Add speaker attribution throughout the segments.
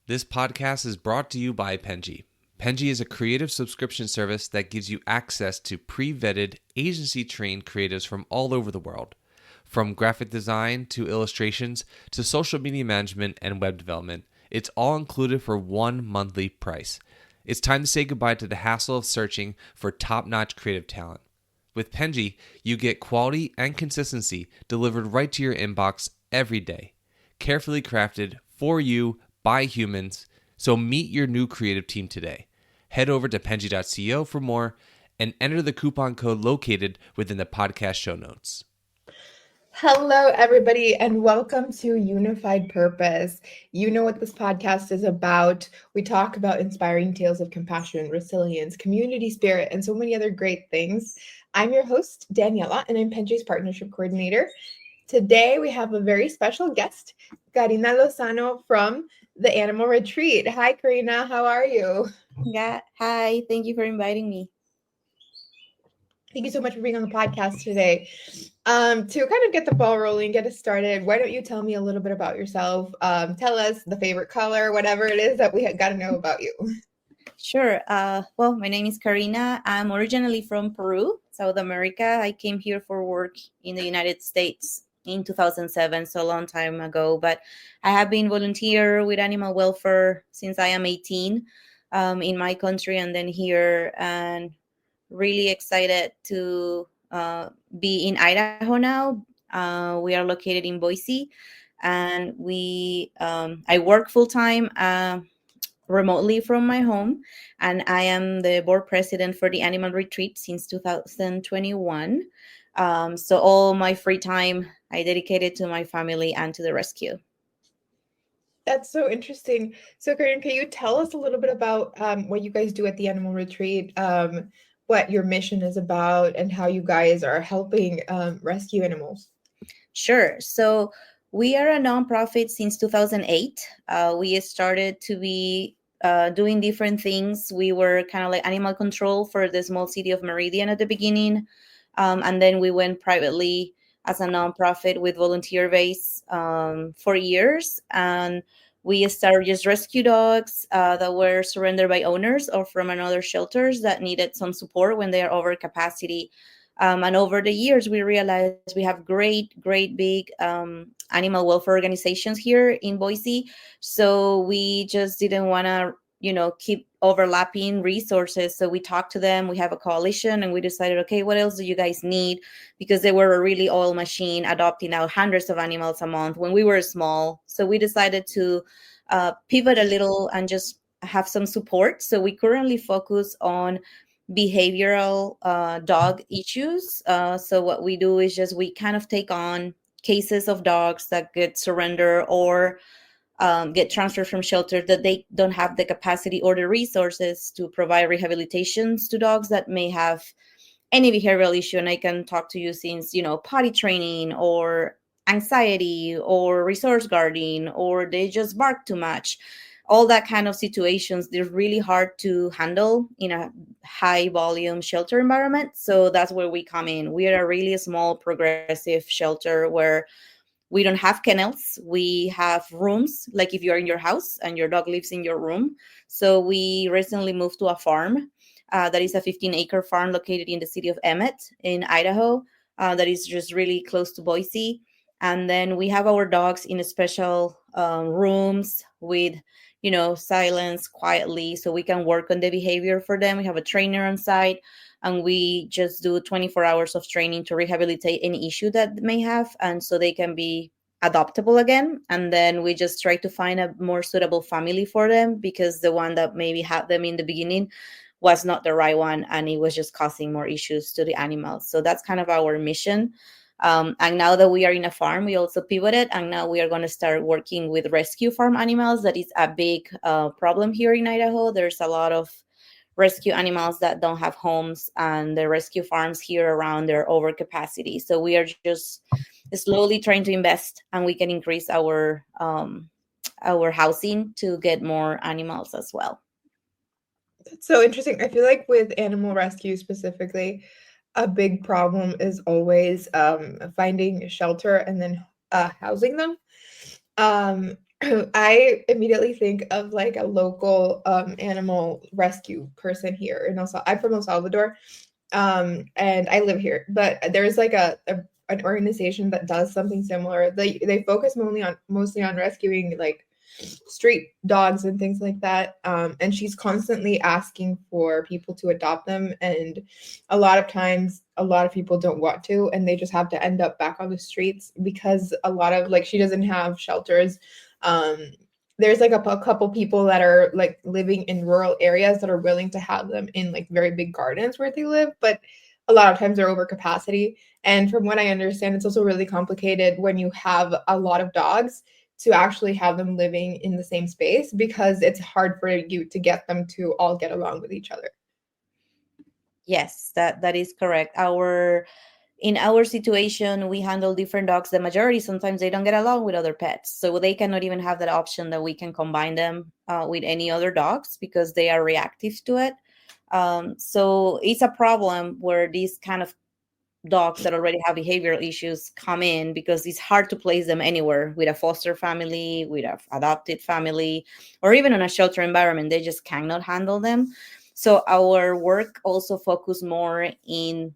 Speaker 1: This podcast is brought to you by Penji. Penji is a creative subscription service that gives you access to pre-vetted, agency-trained creatives from all over the world. From graphic design to illustrations to social media management and web development, it's all included for one monthly price. It's time to say goodbye to the hassle of searching for top-notch creative talent. With Penji, you get quality and consistency delivered right to your inbox every day. Carefully crafted for you by humans. So meet your new creative team today. Head over to penji.co for more and enter the coupon code located within the podcast show notes.
Speaker 2: Hello, everybody, and welcome to Unified Purpose. You know what this podcast is about. We talk about inspiring tales of compassion, resilience, community spirit, and so many other great things. I'm your host, Daniela, and I'm Penji's Partnership Coordinator. Today, we have a very special guest, Karina Lozano from the Animal Retreat. Hi, Karina. How are you?
Speaker 3: Yeah. Hi. Thank you for inviting me.
Speaker 2: Thank you so much for being on the podcast today. To kind of get the ball rolling, get us started, why don't you tell me a little bit about yourself? Tell us the favorite color, whatever it is that we got to know about you.
Speaker 3: Sure. Well, my name is Karina. I'm originally from Peru, South America. I came here for work in the United States in 2007, so a long time ago. But I have been volunteer with animal welfare since I am 18 in my country and then here, and really excited to be in Idaho now. We are located in Boise, and I work full time remotely from my home, and I am the board president for the Animal Retreat since 2021. So all my free time I dedicated to my family and to the rescue.
Speaker 2: That's so interesting. So, Karen, can you tell us a little bit about what you guys do at the Animal Retreat, what your mission is about, and how you guys are helping rescue animals?
Speaker 3: Sure. So we are a nonprofit since 2008. We started to be doing different things. We were kind of like animal control for the small city of Meridian at the beginning. And then we went privately as a nonprofit with volunteer base for years. And we started just rescue dogs that were surrendered by owners or from another shelters that needed some support when they are over capacity. And over the years, we realized we have great big animal welfare organizations here in Boise. So we just didn't want to, keep overlapping resources. So we talked to them. We have a coalition, and we decided, okay, what else do you guys need? Because they were a really oil machine, adopting now hundreds of animals a month when we were small. So we decided to pivot a little and just have some support. So we currently focus on behavioral dog issues. So what we do is just we kind of take on cases of dogs that get surrendered or get transferred from shelters that they don't have the capacity or the resources to provide rehabilitations to dogs that may have any behavioral issue. And I can talk to you since, potty training or anxiety or resource guarding, or they just bark too much. All that kind of situations, they're really hard to handle in a high volume shelter environment. So that's where we come in. We are a really small progressive shelter where we don't have kennels. We have rooms, like if you're in your house and your dog lives in your room. So we recently moved to a farm that is a 15-acre farm located in the city of Emmett in Idaho, that is just really close to Boise. And then we have our dogs in special rooms with, silence quietly, so we can work on the behavior for them. We have a trainer on site, and we just do 24 hours of training to rehabilitate any issue that they may have, and so they can be adoptable again. And then we just try to find a more suitable family for them, because the one that maybe had them in the beginning was not the right one, and it was just causing more issues to the animals. So that's kind of our mission. And now that we are in a farm, we also pivoted, and now we are going to start working with rescue farm animals. That is a big problem here in Idaho. There's a lot of rescue animals that don't have homes, and the rescue farms here around, they're over capacity. So we are just slowly trying to invest, and we can increase our housing to get more animals as well.
Speaker 2: That's so interesting. I feel like with animal rescue specifically, a big problem is always finding shelter and then housing them. I immediately think of like a local animal rescue person here in I'm from El Salvador, and I live here. But there's like a an organization that does something similar. They focus mostly on rescuing like street dogs and things like that. And she's constantly asking for people to adopt them, and a lot of times a lot of people don't want to, and they just have to end up back on the streets because a lot of like she doesn't have shelters. um there's like a couple people that are like living in rural areas that are willing to have them in like very big gardens where they live, but a lot of times they're over capacity. And from what I understand, it's also really complicated when you have a lot of dogs to actually have them living in the same space because it's hard for you to get them to all get along with each other.
Speaker 3: Yes, that is correct. Our In our situation, we handle different dogs. The majority sometimes they don't get along with other pets, so they cannot even have that option that we can combine them with any other dogs because they are reactive to it. So it's a problem where these kind of dogs that already have behavioral issues come in because it's hard to place them anywhere with a foster family, with a adopted family, or even in a shelter environment. They just cannot handle them. So our work also focus more in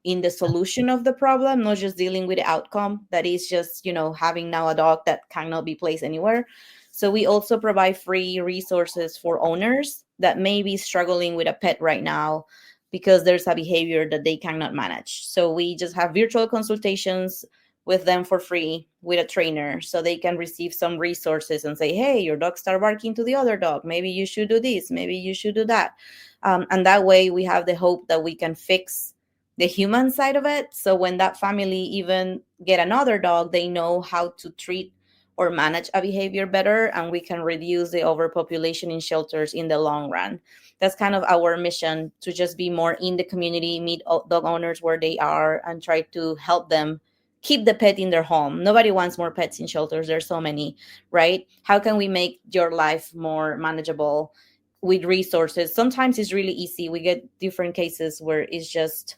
Speaker 3: the solution of the problem, not just dealing with the outcome that is just, having now a dog that cannot be placed anywhere. So we also provide free resources for owners that may be struggling with a pet right now because there's a behavior that they cannot manage. So we just have virtual consultations with them for free with a trainer so they can receive some resources and say, hey, your dog started barking to the other dog, maybe you should do this, maybe you should do that. And that way we have the hope that we can fix the human side of it. So when that family even get another dog, they know how to treat or manage a behavior better, and we can reduce the overpopulation in shelters in the long run. That's kind of our mission, to just be more in the community, meet dog owners where they are, and try to help them keep the pet in their home. Nobody wants more pets in shelters. There's so many, right? How can we make your life more manageable with resources? Sometimes it's really easy. We get different cases where it's just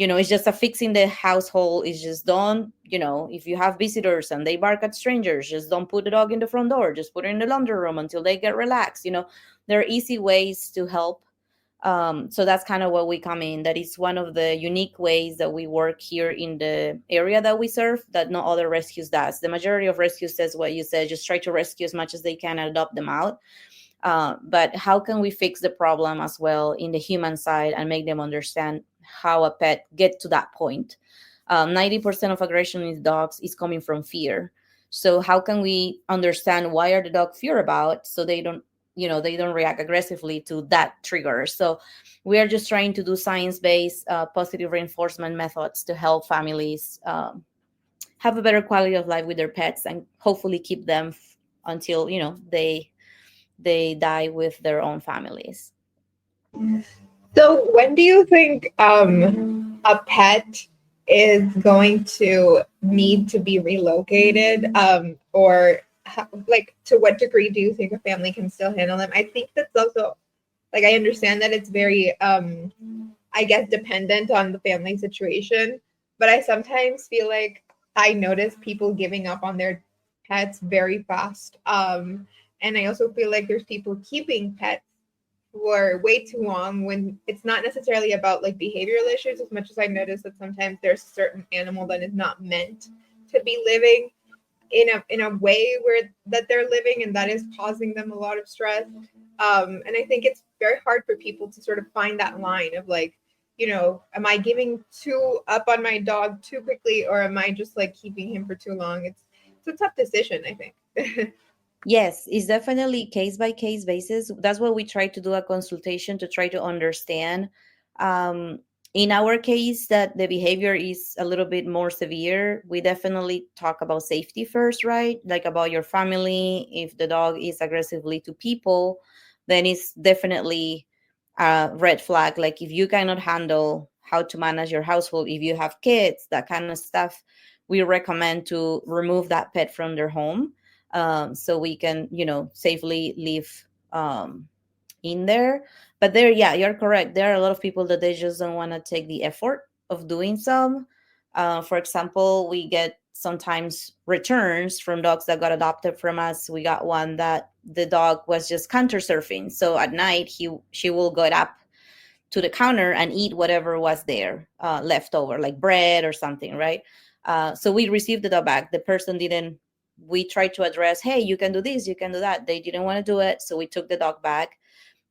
Speaker 3: a fixing the household. Is just don't, if you have visitors and they bark at strangers, just don't put the dog in the front door, just put it in the laundry room until they get relaxed. There are easy ways to help. So that's kind of where we come in. That is one of the unique ways that we work here in the area that we serve that no other rescues does. The majority of rescues says what you said, just try to rescue as much as they can and adopt them out. But how can we fix the problem as well in the human side and make them understand how a pet get to that point? 90% of aggression in dogs is coming from fear. So how can we understand why are the dog fear about, so they don't react aggressively to that trigger? So we are just trying to do science-based positive reinforcement methods to help families have a better quality of life with their pets and hopefully keep them until they die with their own families.
Speaker 2: So when do you think a pet is going to need to be relocated? Or like to what degree do you think a family can still handle them? I think that's also like I understand that it's very I guess dependent on the family situation, but I sometimes feel like I notice people giving up on their pets very fast. And I also feel like there's people keeping pets for way too long when it's not necessarily about like behavioral issues as much as I notice that sometimes there's a certain animal that is not meant to be living in a way where that they're living, and that is causing them a lot of stress. And I think it's very hard for people to sort of find that line of like, am I giving too up on my dog too quickly, or am I just like keeping him for too long? It's a tough decision, I think.
Speaker 3: Yes, it's definitely case by case basis. That's what we try to do, a consultation to try to understand. Um, in our case, that the behavior is a little bit more severe, we definitely talk about safety first, right? Like about your family. If the dog is aggressively to people, then it's definitely a red flag. Like if you cannot handle how to manage your household, if you have kids, that kind of stuff, we recommend to remove that pet from their home, so we can safely live in there. But there, yeah, you're correct, there are a lot of people that they just don't want to take the effort of doing some. For example, we get sometimes returns from dogs that got adopted from us. We got one that the dog was just counter surfing. So at night, she will go up to the counter and eat whatever was there left over, like bread or something, right? So we received the dog back. The person didn't. We tried to address, hey, you can do this, you can do that. They didn't want to do it, so we took the dog back.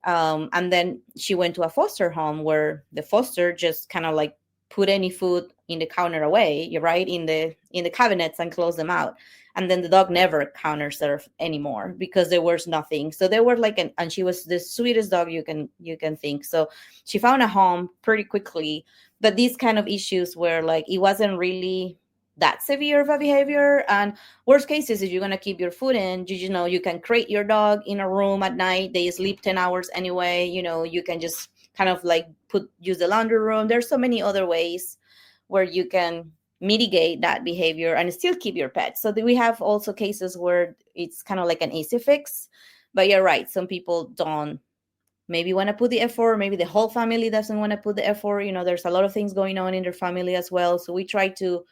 Speaker 3: And then she went to a foster home where the foster just kind of like put any food in the counter away, you're right, in the cabinets and close them out. And then the dog never counter surfed anymore because there was nothing. So they were like, and she was the sweetest dog you can think. So she found a home pretty quickly. But these kind of issues were like, it wasn't really that severe of a behavior. And worst case is if you're going to keep your food in, you can crate your dog in a room at night. They sleep 10 hours anyway. You can just kind of like use the laundry room. There's so many other ways where you can mitigate that behavior and still keep your pet. So we have also cases where it's kind of like an easy fix. But you're right. Some people don't maybe want to put the effort. Maybe the whole family doesn't want to put the effort. There's a lot of things going on in their family as well. So we try to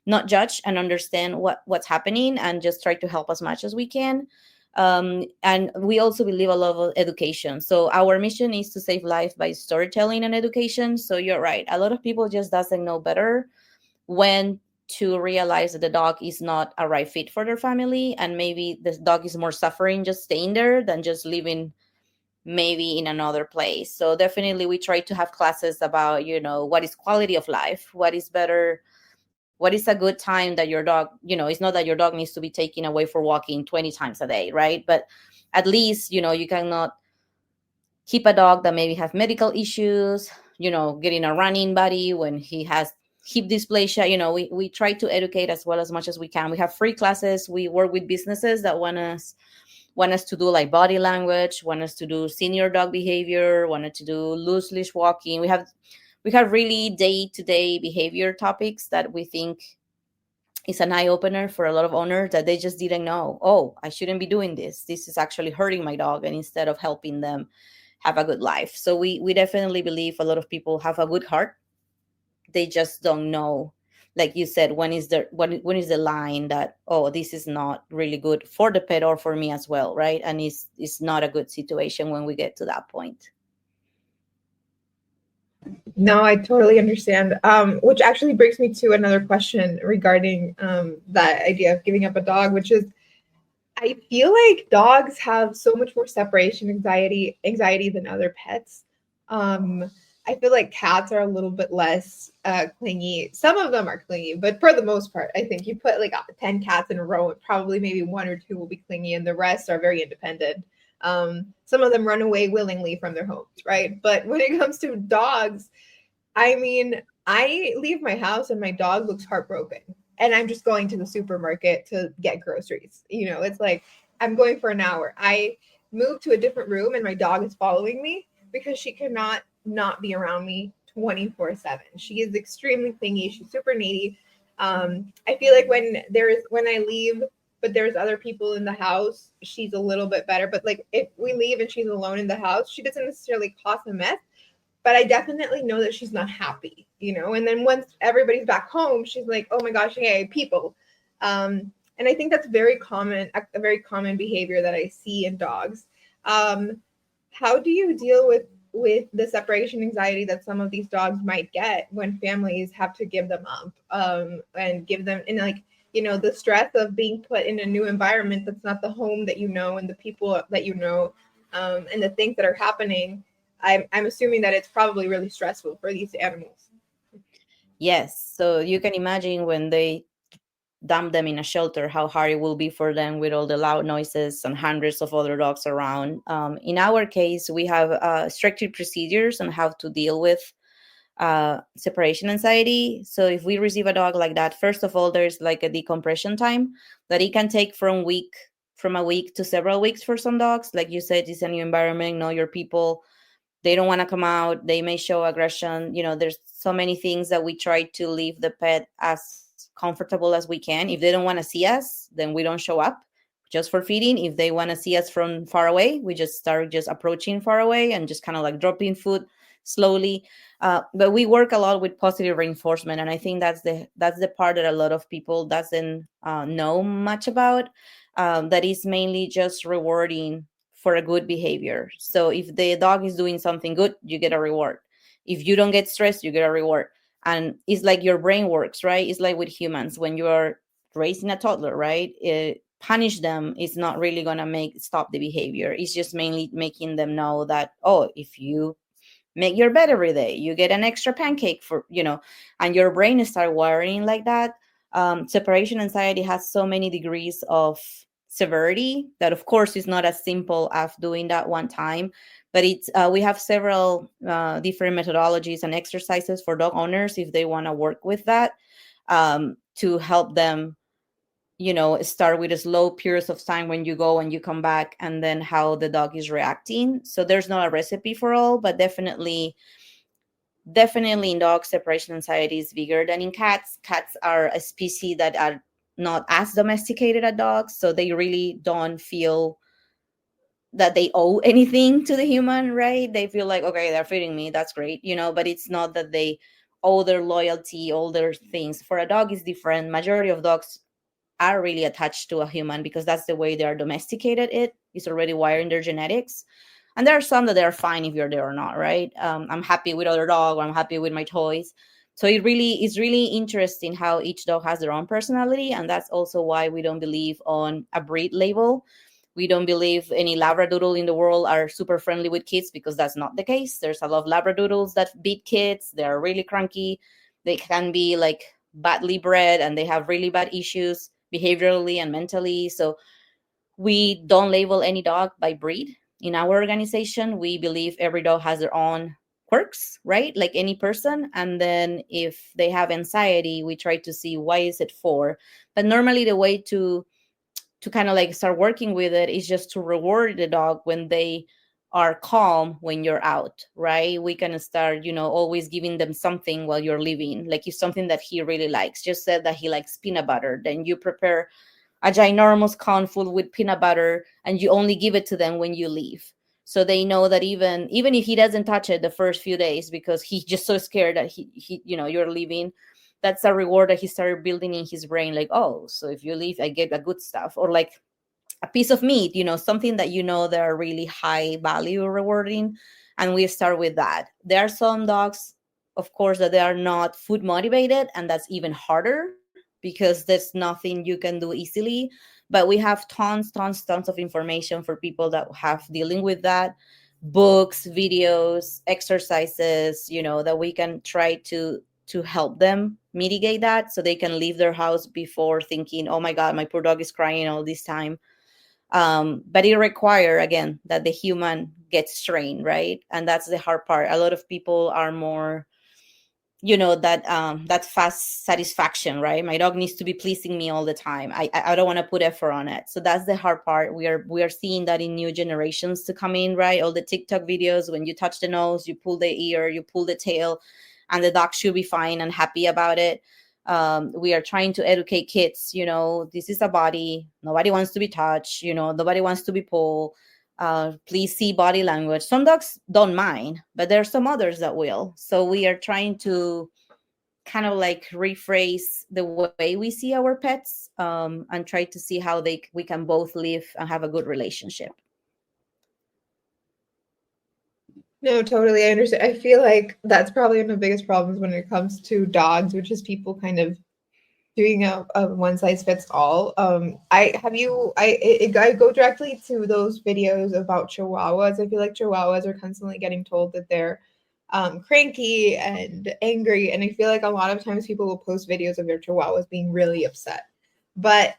Speaker 3: not judge and understand what's happening and just try to help as much as we can. And we also believe a lot of education. So our mission is to save life by storytelling and education. So you're right. A lot of people just doesn't know better when to realize that the dog is not a right fit for their family. And maybe the dog is more suffering just staying there than just living maybe in another place. So definitely we try to have classes about, what is quality of life, what is better, what is a good time that your dog, it's not that your dog needs to be taken away for walking 20 times a day, right? But at least, you cannot keep a dog that maybe have medical issues, getting a running buddy when he has hip dysplasia. We try to educate as well as much as we can. We have free classes. We work with businesses that want us to do like body language, want us to do senior dog behavior, wanted to do loose leash walking. We have really day-to-day behavior topics that we think is an eye-opener for a lot of owners that they just didn't know. Oh, I shouldn't be doing this. This is actually hurting my dog, and instead of helping them have a good life. So we definitely believe a lot of people have a good heart. They just don't know, like you said, when is the line that, oh, this is not really good for the pet or for me as well, right? And it's not a good situation when we get to that point.
Speaker 2: No, I totally understand. Which actually brings me to another question regarding that idea of giving up a dog, which is, I feel like dogs have so much more separation anxiety than other pets. I feel like cats are a little bit less clingy. Some of them are clingy, but for the most part, I think you put like 10 cats in a row, and probably maybe one or two will be clingy, and the rest are very independent. Some of them run away willingly from their homes, right? But when it comes to dogs, I mean, I leave my house and my dog looks heartbroken, and I'm just going to the supermarket to get groceries. It's like I'm going for an hour. I moved to a different room and my dog is following me because she cannot not be around me 24/7. She is extremely clingy. She's super needy. I feel like when I leave, but there's other people in the house, she's a little bit better. But like if we leave and she's alone in the house, she doesn't necessarily cause a mess. But I definitely know that she's not happy, And then once everybody's back home, she's like, "Oh my gosh, hey, people." And I think that's a very common behavior that I see in dogs. How do you deal with the separation anxiety that some of these dogs might get when families have to give them up and give them, and like, the stress of being put in a new environment that's not the home that and the people that and the things that are happening. I'm assuming that it's probably really stressful for these animals.
Speaker 3: Yes. So you can imagine when they dump them in a shelter, how hard it will be for them with all the loud noises and hundreds of other dogs around. In our case, we have stricter procedures on how to deal with separation anxiety. So if we receive a dog like that, first of all, there's like a decompression time that it can take from a week to several weeks for some dogs. Like you said, it's a new environment, know your people. They don't want to come out. They may show aggression. There's so many things that we try to leave the pet as comfortable as we can. If they don't want to see us, then we don't show up just for feeding. If they want to see us from far away, we just start just approaching far away and just kind of like dropping food slowly. But we work a lot with positive reinforcement, and I think that's the part that a lot of people doesn't know much about. That is mainly just rewarding for a good behavior. So if the dog is doing something good, you get a reward. If you don't get stressed, you get a reward. And it's like your brain works, right? It's like with humans when you are raising a toddler, right? Punish them is not really going to make stop the behavior. It's just mainly making them know that, oh, if you make your bed every day, you get an extra pancake for, and your brain start wiring like that. Separation anxiety has so many degrees of severity that of course is not as simple as doing that one time, but it's we have several different methodologies and exercises for dog owners if they want to work with that, to help them start with a slow periods of time when you go and you come back, and then how the dog is reacting. So there's not a recipe for all, but definitely in dogs separation anxiety is bigger than in cats. Cats are a species that are not as domesticated as dogs, so they really don't feel that they owe anything to the human, right? They feel like, okay, they're feeding me, that's great, but it's not that they owe their loyalty, all their things. For a dog is different. Majority of dogs are really attached to a human because that's the way they are domesticated. It's already wired in their genetics. And there are some that they are fine if you're there or not, right? I'm happy with other dog, or I'm happy with my toys. So it's really interesting how each dog has their own personality, and that's also why we don't believe on a breed label. We don't believe any labradoodle in the world are super friendly with kids, because that's not the case. There's a lot of labradoodles that beat kids. They're really cranky. They can be like badly bred, and they have really bad issues behaviorally and mentally. So we don't label any dog by breed. In our organization, we believe every dog has their own quirks, right? Like any person. And then if they have anxiety, we try to see why is it for. But normally the way to kind of like start working with it is just to reward the dog when they are calm when you're out, right? We can start, always giving them something while you're leaving. Like if something that he really likes, just said that he likes peanut butter, then you prepare a ginormous cone full with peanut butter, and you only give it to them when you leave. So they know that even if he doesn't touch it the first few days because he's just so scared that he you're leaving, that's a reward that he started building in his brain. Like, oh, so if you leave, I get a good stuff. Or like a piece of meat, something that that are really high value rewarding. And we start with that. There are some dogs, of course, that they are not food motivated, and that's even harder because there's nothing you can do easily. But we have tons of information for people that have dealing with that, books, videos, exercises, that we can try to help them mitigate that, so they can leave their house before thinking, oh my god, my poor dog is crying all this time. But it require, again, that the human gets trained, right? And that's the hard part. A lot of people are more that fast satisfaction, right? My dog needs to be pleasing me all the time. I don't want to put effort on it. So that's the hard part. We are seeing that in new generations to come in, right? All the TikTok videos, when you touch the nose, you pull the ear, you pull the tail, and the dog should be fine and happy about it. We are trying to educate kids, this is a body, nobody wants to be touched, nobody wants to be pulled. Please see body language. Some dogs don't mind, but there are some others that will. So we are trying to kind of like rephrase the way we see our pets, and try to see how we can both live and have a good relationship.
Speaker 2: No, totally. I understand. I feel like that's probably one of the biggest problems when it comes to dogs, which is people kind of doing a one size fits all. I go directly to those videos about Chihuahuas. I feel like Chihuahuas are constantly getting told that they're cranky and angry, and I feel like a lot of times people will post videos of their Chihuahuas being really upset. But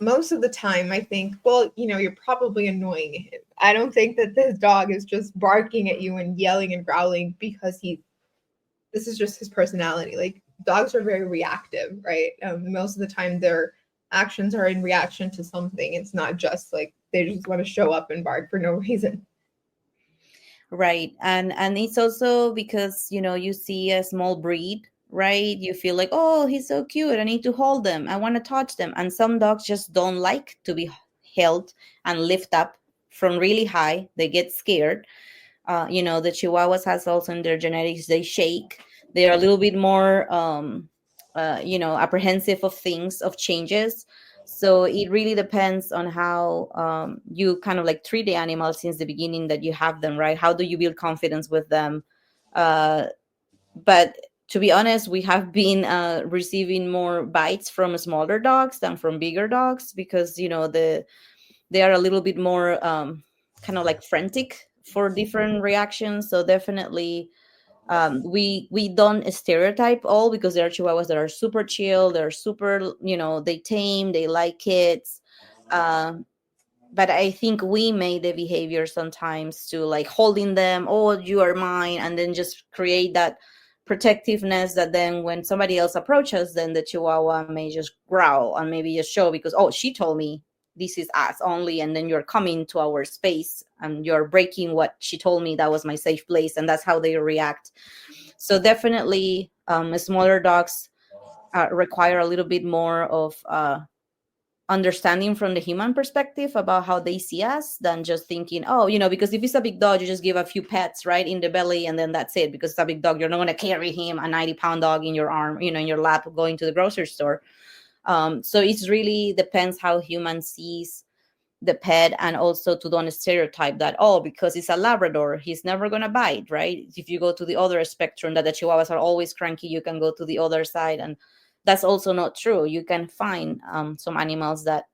Speaker 2: most of the time, I think, well, you're probably annoying him. I don't think that this dog is just barking at you and yelling and growling because this is just his personality. Like dogs are very reactive, right? Most of the time their actions are in reaction to something. It's not just like they just want to show up and bark for no reason.
Speaker 3: Right. And it's also because, you see a small breed, right? You feel like, oh, he's so cute, I need to hold them, I want to touch them. And some dogs just don't like to be held and lift up from really high. They get scared. The Chihuahuas has also in their genetics, they shake. They are a little bit more, apprehensive of things, of changes. So it really depends on how you kind of like treat the animal since the beginning that you have them, right? How do you build confidence with them? Uh, but to be honest, we have been receiving more bites from smaller dogs than from bigger dogs because they are a little bit more kind of like frantic for different reactions. So definitely, we don't stereotype all, because there are Chihuahuas that are super chill, they're super, they tame, they like kids. Um, but I think we made the behavior sometimes to like holding them, oh, you are mine, and then just create that protectiveness that then when somebody else approaches, then the Chihuahua may just growl and maybe just show because, oh, she told me this is us only, and then you're coming to our space and you're breaking what she told me that was my safe place, and that's how they react. So definitely, smaller dogs require a little bit more of understanding from the human perspective about how they see us than just thinking, oh, because if it's a big dog, you just give a few pets right in the belly and then that's it. Because it's a big dog, you're not going to carry him, a 90-pound dog in your arm, in your lap going to the grocery store. So it's really depends how human sees the pet, and also to don't stereotype that, oh, because it's a Labrador, he's never going to bite, right? If you go to the other spectrum, that the Chihuahuas are always cranky, you can go to the other side, and that's also not true. You can find some animals that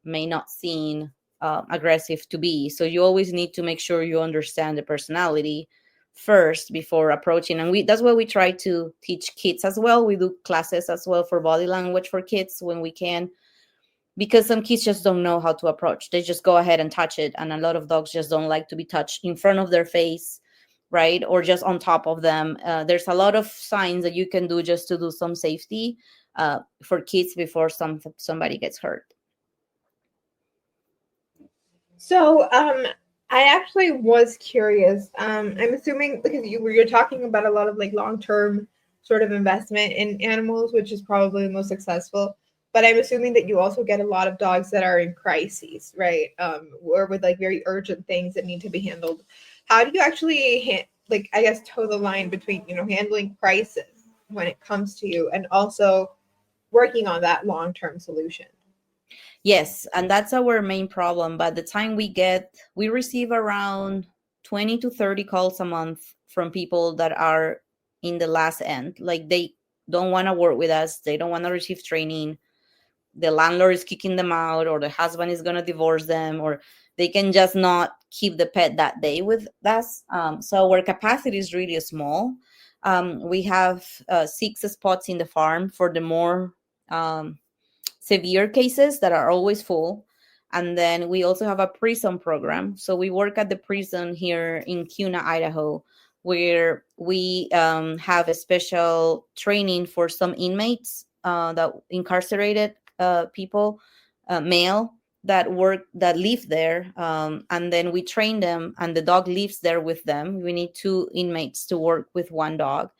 Speaker 3: may not seem aggressive to be. So you always need to make sure you understand the personality first before approaching. And that's what we try to teach kids as well. We do classes as well for body language for kids when we can, because some kids just don't know how to approach. They just go ahead and touch it, and a lot of dogs just don't like to be touched in front of their face, right, or just on top of them. There's a lot of signs that you can do just to do some safety for kids before somebody gets hurt.
Speaker 2: So, I actually was curious. I'm assuming because you're talking about a lot of like long-term sort of investment in animals, which is probably the most successful. But I'm assuming that you also get a lot of dogs that are in crises, right? Or with like very urgent things that need to be handled. How do you actually like I guess toe the line between handling crisis when it comes to you and also working on that long-term solution?
Speaker 3: Yes, and that's our main problem. By the time we receive around 20 to 30 calls a month from people that are in the last end. Like they don't want to work with us, they don't want to receive training, the landlord is kicking them out, or the husband is going to divorce them, or they can just not keep the pet that day with us. So our capacity is really small. We have 6 spots in the farm for the more severe cases that are always full. And then we also have a prison program. So we work at the prison here in Kuna, Idaho, where we have a special training for some inmates, that incarcerated people, male, that live there. And then we train them, and the dog lives there with them. We need 2 inmates to work with 1 dog.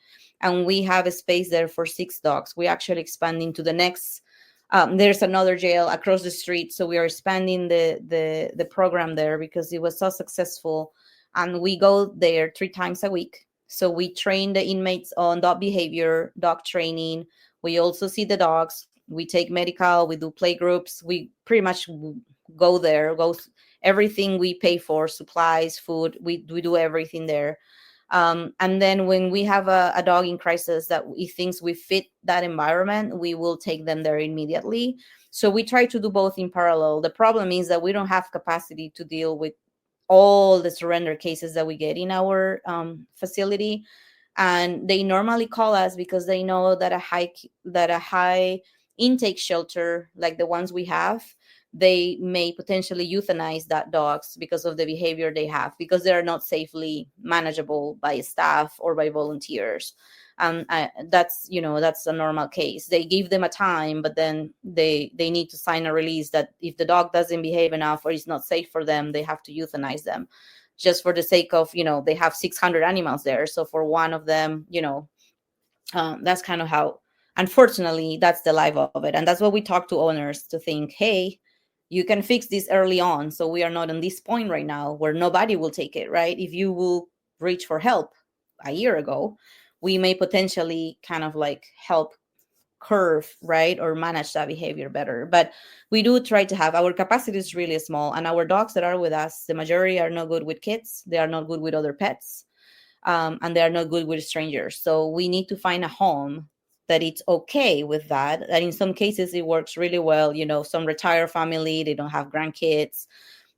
Speaker 3: And we have a space there for 6 dogs. We actually expanding to the next, there's another jail across the street, so we are expanding the program there because it was so successful, and we go there 3 times a week. So we train the inmates on dog behavior, dog training. We also see the dogs. We take medical. We do play groups. We pretty much go there. Everything we pay for, supplies, food. We do everything there. And then when we have a dog in crisis that he thinks we fit that environment, we will take them there immediately. So we try to do both in parallel. The problem is that we don't have capacity to deal with all the surrender cases that we get in our facility, and they normally call us because they know that a high intake shelter like the ones we have, they may potentially euthanize that dogs because of the behavior they have, because they are not safely manageable by staff or by volunteers. That's a normal case. They give them a time, but then they need to sign a release that if the dog doesn't behave enough or is not safe for them, they have to euthanize them, just for the sake of, they have 600 animals there, so for one of them, that's kind of how, unfortunately, that's the life of it. And that's what we talk to owners to think, hey, you can fix this early on, so we are not on this point right now where nobody will take it, right? If you will reach for help a year ago, we may potentially kind of like help curve, right, or manage that behavior better. But we do try to have, our capacity is really small, and our dogs that are with us, the majority are not good with kids, they are not good with other pets, and they are not good with strangers. So we need to find a home that it's okay with that. That in some cases it works really well. Some retired family, they don't have grandkids,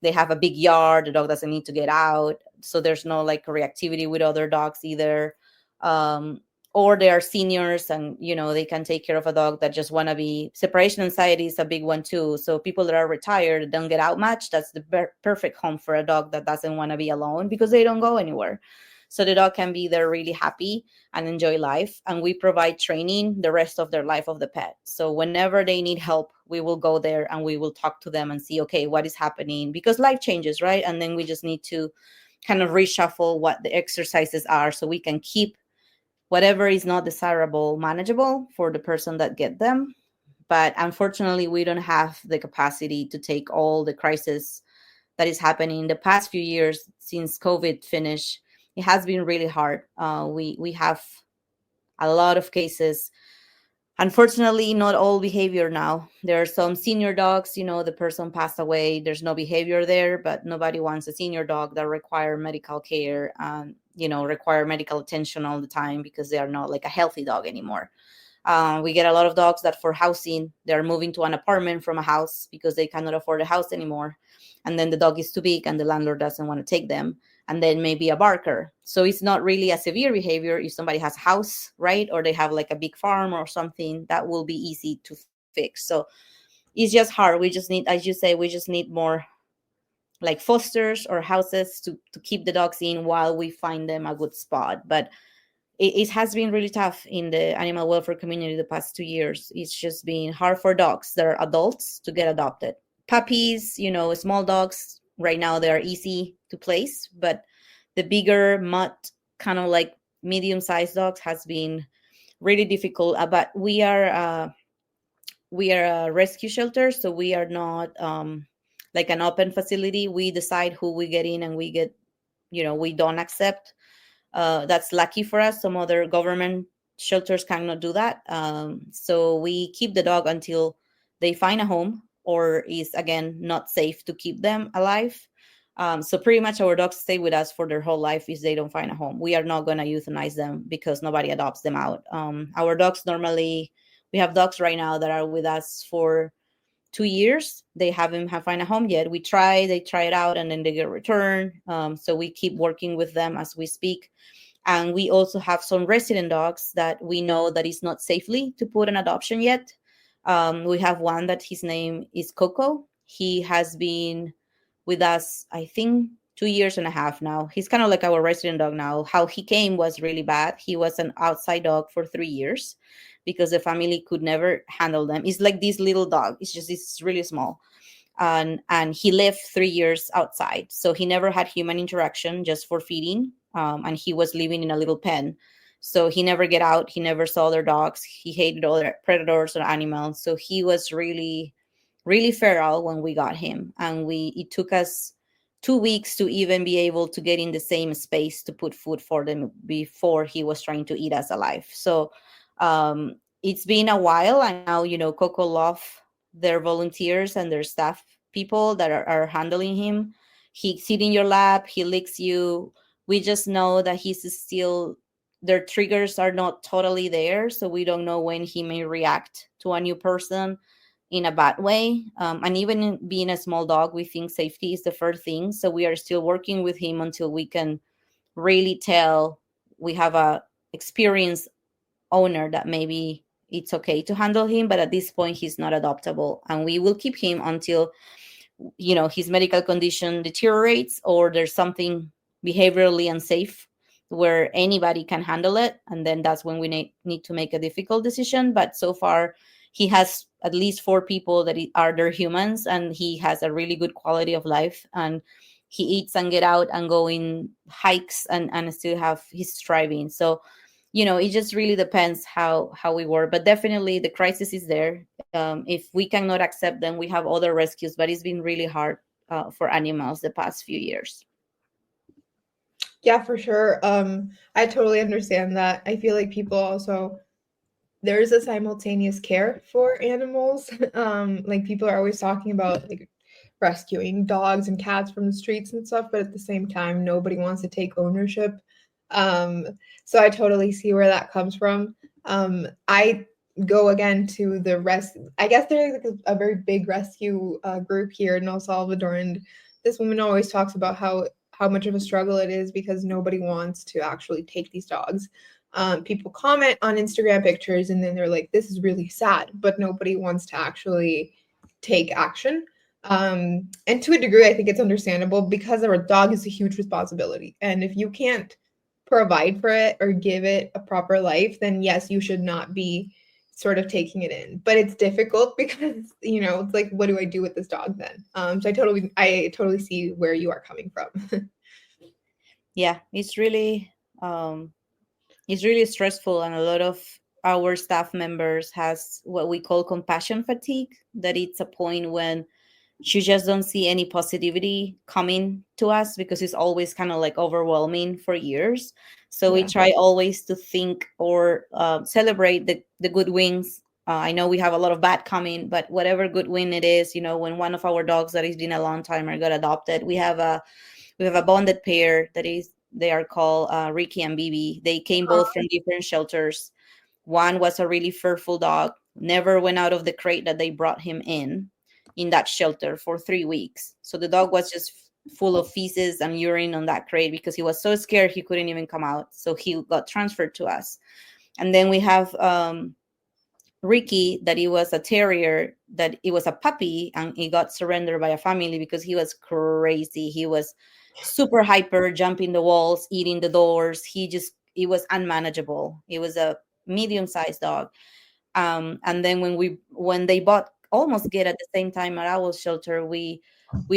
Speaker 3: they have a big yard, the dog doesn't need to get out, so there's no like reactivity with other dogs either. um, or they are seniors, and they can take care of a dog that just want to be, separation anxiety is a big one too. So people that are retired, don't get out much, that's the perfect home for a dog that doesn't want to be alone, because they don't go anywhere. So the dog can be there really happy and enjoy life, and we provide training the rest of their life of the pet. So whenever they need help, we will go there and we will talk to them and see, okay, what is happening, because life changes, right? And then we just need to kind of reshuffle what the exercises are, so we can keep whatever is not desirable manageable for the person that get them. But unfortunately, we don't have the capacity to take all the crisis that is happening in the past few years since COVID finished. It has been really hard. We have a lot of cases. Unfortunately, not all behavior now. There are some senior dogs, the person passed away, there's no behavior there, but nobody wants a senior dog that require medical care and, require medical attention all the time, because they are not like a healthy dog anymore. We get a lot of dogs that for housing, they're moving to an apartment from a house because they cannot afford a house anymore. And then the dog is too big and the landlord doesn't want to take them. And then maybe a barker. So it's not really a severe behavior. If somebody has a house, right, or they have like a big farm or something, that will be easy to fix. So it's just hard. We just need, as you say, we just need more like fosters or houses to keep the dogs in while we find them a good spot. But it has been really tough in the animal welfare community the past 2 years. It's just been hard for dogs that are adults to get adopted. Puppies, small dogs, right now they are easy to place, but the bigger mutt, kind of like medium-sized dogs, has been really difficult. But we are a rescue shelter, so we are not like an open facility. We decide who we get in, and we don't accept. That's lucky for us. Some other government shelters cannot do that. So we keep the dog until they find a home, or is again not safe to keep them alive. So pretty much our dogs stay with us for their whole life if they don't find a home. We are not going to euthanize them because nobody adopts them out. Our dogs normally, we have dogs right now that are with us for 2 years. They haven't have find a home yet. They try it out, and then they get returned. So we keep working with them as we speak. And we also have some resident dogs that we know that is not safely to put an adoption yet. We have one that his name is Coco. He has been with us, I think, 2 years and a half now. He's kind of like our resident dog now. How he came was really bad. He was an outside dog for 3 years because the family could never handle them. It's like this little dog. It's really small. And he lived 3 years outside. So he never had human interaction, just for feeding. And he was living in a little pen. So he never get out. He never saw other dogs. He hated other predators or animals. So he was really, really feral when we got him. And it took us 2 weeks to even be able to get in the same space to put food for them before he was trying to eat us alive. So it's been a while. And now, Coco love their volunteers and their staff people that are handling him. He sit in your lap, he licks you. We just know that he's still, their triggers are not totally there, so we don't know when he may react to a new person in a bad way. And even being a small dog, we think safety is the first thing, so we are still working with him until we can really tell we have a experienced owner that maybe it's okay to handle him. But at this point, he's not adoptable, and we will keep him until his medical condition deteriorates, or there's something behaviorally unsafe where anybody can handle it, and then that's when we need to make a difficult decision. But so far, he has at least 4 people that are their humans, and he has a really good quality of life, and he eats and get out and go in hikes, and still have, he's thriving. So it just really depends how we work. But definitely the crisis is there. If we cannot accept them, we have other rescues, but it's been really hard for animals the past few years.
Speaker 2: Yeah, for sure. I totally understand that. I feel like people also there's a simultaneous care for animals. Like people are always talking about like rescuing dogs and cats from the streets and stuff, but at the same time, nobody wants to take ownership. Um, so I totally see where that comes from. I go again to the rest. I guess there's like a very big rescue group here in El Salvador, and this woman always talks about how much of a struggle it is because nobody wants to actually take these dogs. People comment on Instagram pictures and then they're like, this is really sad, but nobody wants to actually take action. And to a degree, I think it's understandable because our dog is a huge responsibility. And if you can't provide for it or give it a proper life, then yes, you should not be sort of taking it in. But it's difficult because, it's like, what do I do with this dog then? So I totally see where you are coming from.
Speaker 3: Yeah, it's really stressful, and a lot of our staff members has what we call compassion fatigue, that it's a point when you just don't see any positivity coming to us because it's always kind of like overwhelming for years. So we
Speaker 2: Yeah.
Speaker 3: try always to think or celebrate the good wins. I know we have a lot of bad coming, but whatever good win it is, when one of our dogs that has been a long timer got adopted, we have a bonded pair that is they are called Ricky and Bibi. They came both from different shelters. One was a really fearful dog, never went out of the crate that they brought him in that shelter for 3 weeks. So the dog was just full of feces and urine on that crate because he was so scared he couldn't even come out. So he got transferred to us. And then we have Ricky, that he was a terrier, that it was a puppy, and he got surrendered by a family because he was crazy. He was super hyper, jumping the walls, eating the doors. He was unmanageable. He was a medium-sized dog. And then when they bought almost get at the same time at our shelter, we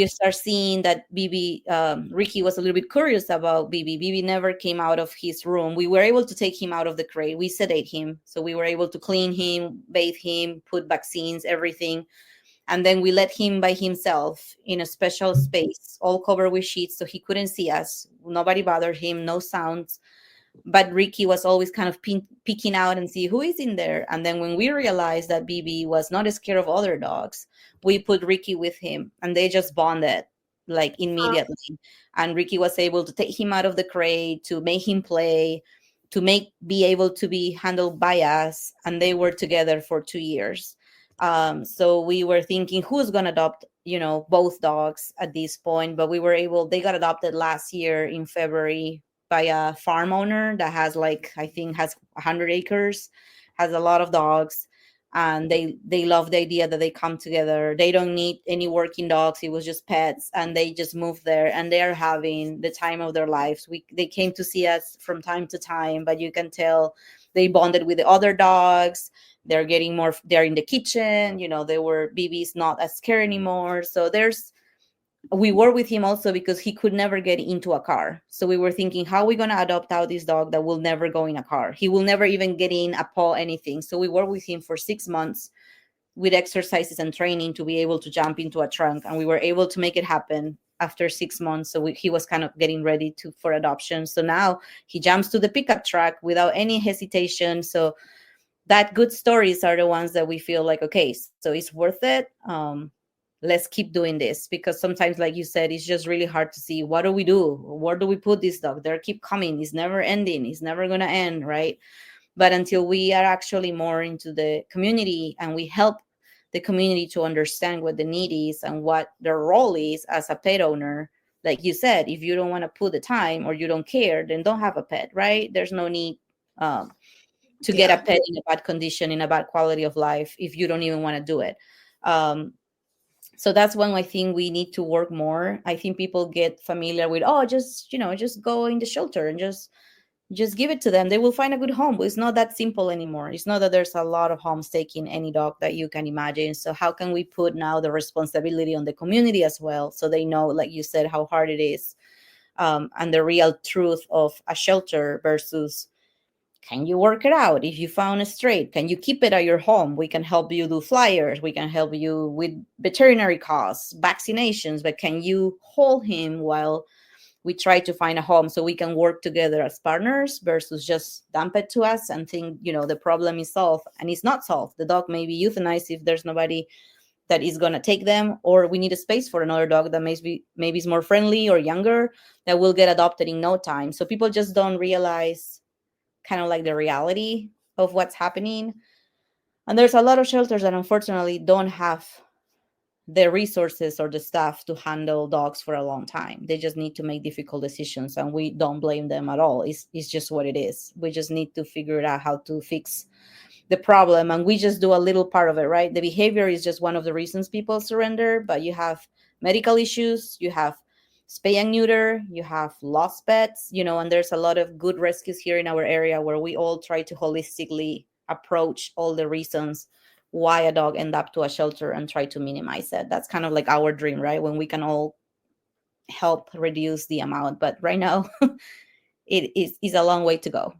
Speaker 3: start seeing that Bibi, Ricky was a little bit curious about Bibi. Bibi never came out of his room. We were able to take him out of the crate. We sedate him, so we were able to clean him, bathe him, put vaccines, everything. And then we let him by himself in a special space, all covered with sheets, so he couldn't see us. Nobody bothered him, no sounds. But Ricky was always kind of peeking out and see who is in there. And then when we realized that Bibi was not scared of other dogs, we put Ricky with him, and they just bonded like immediately. And Ricky was able to take him out of the crate, to make him play, to be able to be handled by us. And they were together for 2 years. So we were thinking who's going to adopt, both dogs at this point, but they got adopted last year in February by a farm owner that has I think has 100 acres, has a lot of dogs, and they love the idea that they come together. They don't need any working dogs. It was just pets, and they just moved there, and they are having the time of their lives. They came to see us from time to time, but you can tell they bonded with the other dogs. They're getting more. They're in the kitchen. Bibi's not as scared anymore. So we were with him also because he could never get into a car. So we were thinking, how are we going to adopt out this dog that will never go in a car? He will never even get in a paw, anything. So we were with him for 6 months with exercises and training to be able to jump into a trunk. And we were able to make it happen after 6 months. So he was kind of getting ready for adoption. So now he jumps to the pickup truck without any hesitation. So that good stories are the ones that we feel like, okay, so it's worth it. Let's keep doing this, because sometimes, like you said, it's just really hard to see what do we do, where do we put this dog. They keep coming, it's never ending, it's never going to end, right? But until we are actually more into the community and we help the community to understand what the need is and what their role is as a pet owner, like you said, if you don't want to put the time or you don't care, then don't have a pet, right? There's no need to get a pet in a bad condition, in a bad quality of life, if you don't even want to do it. um, so that's when I think we need to work more. I think people get familiar with, just go in the shelter and just give it to them, they will find a good home. But it's not that simple anymore. It's not that there's a lot of homes taking any dog that you can imagine. So how can we put now the responsibility on the community as well, so they know, like you said, how hard it is, and the real truth of a shelter versus can you work it out? If you found a stray, can you keep it at your home? We can help you do flyers. We can help you with veterinary costs, vaccinations, but can you hold him while we try to find a home so we can work together as partners versus just dump it to us and think, the problem is solved, and it's not solved. The dog may be euthanized if there's nobody that is going to take them, or we need a space for another dog that maybe is more friendly or younger that will get adopted in no time. So people just don't realize kind of like the reality of what's happening. And there's a lot of shelters that unfortunately don't have the resources or the staff to handle dogs for a long time. They just need to make difficult decisions, and we don't blame them at all. It's just what it is. We just need to figure out how to fix the problem, and we just do a little part of it, right? The behavior is just one of the reasons people surrender, but you have medical issues, you have spay and neuter, you have lost pets, and there's a lot of good rescues here in our area where we all try to holistically approach all the reasons why a dog end up to a shelter and try to minimize it. That's kind of like our dream, right? When we can all help reduce the amount, but right now it is a long way to go.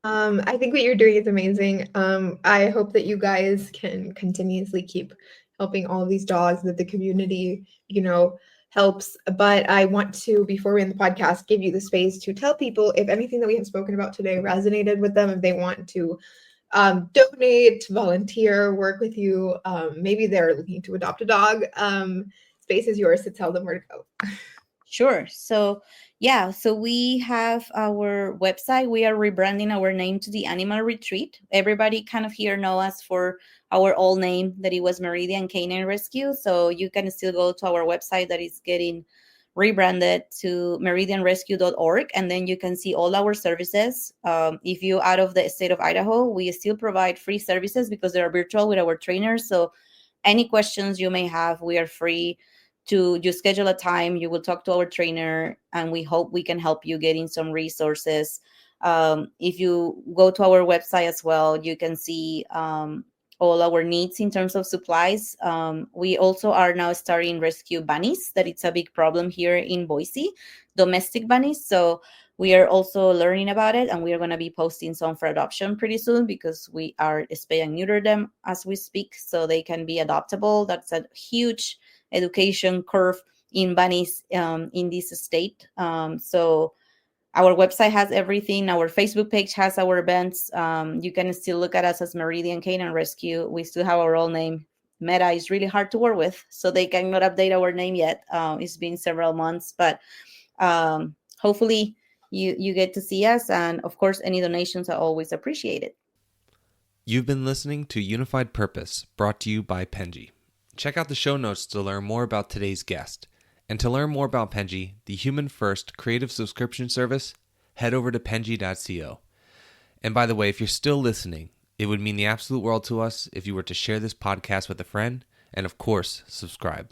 Speaker 2: I think what you're doing is amazing. I hope that you guys can continuously keep helping all of these dogs, that the community, helps. But I want to, before we end the podcast, give you the space to tell people if anything that we have spoken about today resonated with them, if they want to donate, volunteer, work with you. Maybe they're looking to adopt a dog. Space is yours to tell them where to go.
Speaker 3: Sure. So we have our website. We are rebranding our name to the Animal Retreat. Everybody kind of here know us for our old name, that it was Meridian Canine Rescue. So you can still go to our website that is getting rebranded to meridianrescue.org, and then you can see all our services. If you're out of the state of Idaho, we still provide free services because they are virtual with our trainers. So any questions you may have, we are free to just schedule a time. You will talk to our trainer, and we hope we can help you getting some resources. If you go to our website as well, you can see all our needs in terms of supplies. We also are now starting rescue bunnies, that it's a big problem here in Boise, domestic bunnies. So we are also learning about it, and we are going to be posting some for adoption pretty soon because we are spay and neuter them as we speak, so they can be adoptable. That's a huge education curve in bunnies in this state. So our website has everything. Our Facebook page has our events. You can still look at us as Meridian Canine Rescue. We still have our old name. Meta is really hard to work with, so they cannot update our name yet. It's been several months, but hopefully you get to see us. And of course, any donations are always appreciated.
Speaker 1: You've been listening to Unified Purpose, brought to you by Penji. Check out the show notes to learn more about today's guest. And to learn more about Penji, the human-first creative subscription service, head over to penji.co. And by the way, if you're still listening, it would mean the absolute world to us if you were to share this podcast with a friend and, of course, subscribe.